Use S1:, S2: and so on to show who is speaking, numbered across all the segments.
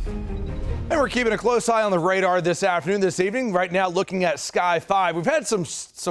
S1: And we're keeping a close eye on the radar this afternoon, this evening. Right now, looking at Sky 5. We've had some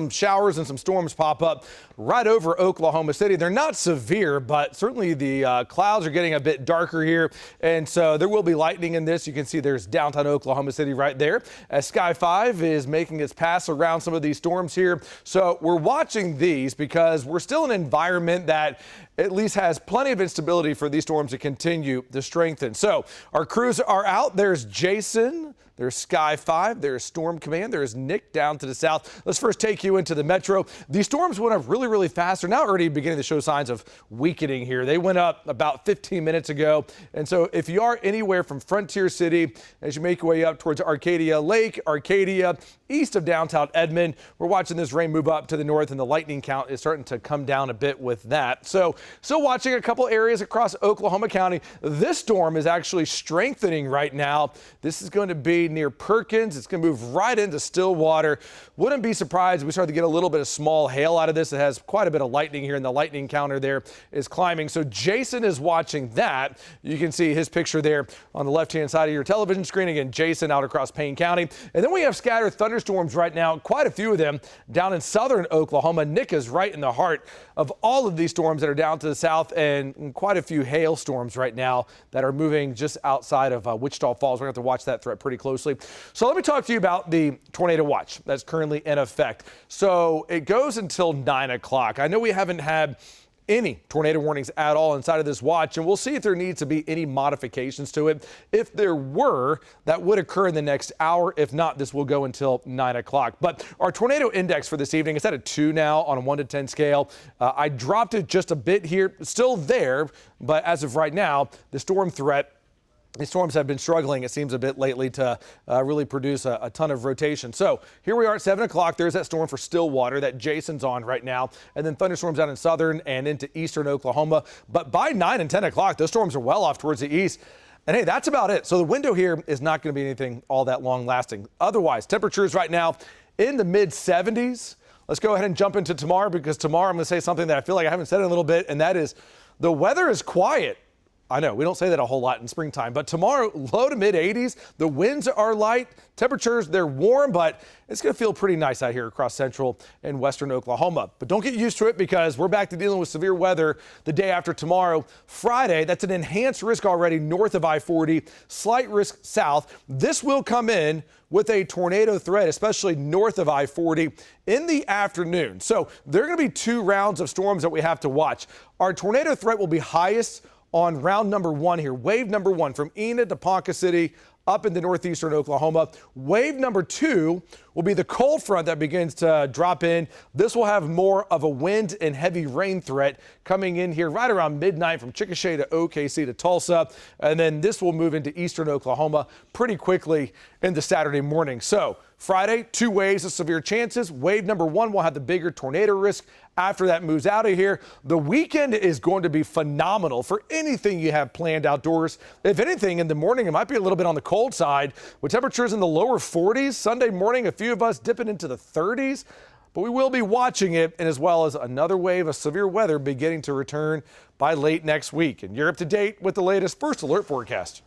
S1: showers and some storms pop up right over Oklahoma City. They're not severe, but certainly the clouds are getting a bit darker here. And so there will be lightning in this. You can see there's downtown Oklahoma City right there as Sky 5 is making its pass around some of these storms here. So we're watching these because we're still in an environment that at least has plenty of instability for these storms to continue to strengthen. So our crews are out. There's Jason. There's Sky 5, there's Storm Command, there's Nick down to the south. Let's first take you into the metro. These storms went up really, really fast. They're now already beginning to show signs of weakening here. They went up about 15 minutes ago. And so if you are anywhere from Frontier City, as you make your way up towards Arcadia Lake, Arcadia, east of downtown Edmond, we're watching this rain move up to the north, and the lightning count is starting to come down a bit with that. So still watching a couple areas across Oklahoma County. This storm is actually strengthening right now. This is going to be near Perkins. It's going to move right into Stillwater. Wouldn't be surprised if we start to get a little bit of small hail out of this. It has quite a bit of lightning here, and the lightning counter there is climbing. So Jason is watching that. You can see his picture there on the left-hand side of your television screen. Again, Jason out across Payne County. And then we have scattered thunderstorms right now, quite a few of them down in southern Oklahoma. Nick is right in the heart of all of these storms that are down to the south, and quite a few hailstorms right now that are moving just outside of Wichita Falls. We're going to have to watch that threat pretty closely. So let me talk to you about the tornado watch that's currently in effect. So it goes until 9 o'clock. I know we haven't had any tornado warnings at all inside of this watch, and we'll see if there needs to be any modifications to it. If there were, that would occur in the next hour. If not, this will go until 9 o'clock. But our tornado index for this evening is at a 2 now on a 1 to 10 scale. I dropped it just a bit here, still there, but as of right now, the storm threat, these storms have been struggling, it seems, a bit lately to really produce a ton of rotation. So here we are at 7 o'clock. There's that storm for Stillwater that Jason's on right now. And then thunderstorms out in southern and into eastern Oklahoma. But by 9 and 10 o'clock, those storms are well off towards the east. And hey, that's about it. So the window here is not going to be anything all that long lasting. Otherwise, temperatures right now in the mid 70s. Let's go ahead and jump into tomorrow, because tomorrow I'm going to say something that I feel like I haven't said in a little bit, and that is the weather is quiet. I know we don't say that a whole lot in springtime, but tomorrow, low to mid 80s. The winds are light. Temperatures, they're warm, but it's going to feel pretty nice out here across central and western Oklahoma. But don't get used to it, because we're back to dealing with severe weather the day after tomorrow. Friday, that's an enhanced risk already north of I-40, slight risk south. This will come in with a tornado threat, especially north of I-40 in the afternoon. So there are going to be 2 rounds of storms that we have to watch. Our tornado threat will be highest on round number 1 here, wave number 1 from Enid to Ponca City up into northeastern Oklahoma. Wave number 2 will be the cold front that begins to drop in. This will have more of a wind and heavy rain threat coming in here right around midnight from Chickasha to OKC to Tulsa. And then this will move into eastern Oklahoma pretty quickly into Saturday morning. So Friday, 2 waves of severe chances. Wave number 1 will have the bigger tornado risk. After that moves out of here, the weekend is going to be phenomenal for anything you have planned outdoors. If anything, in the morning, it might be a little bit on the cold side with temperatures in the lower 40s. Sunday morning, a few of us dipping into the 30s. But we will be watching it, and as well as another wave of severe weather beginning to return by late next week. And you're up to date with the latest First Alert forecast.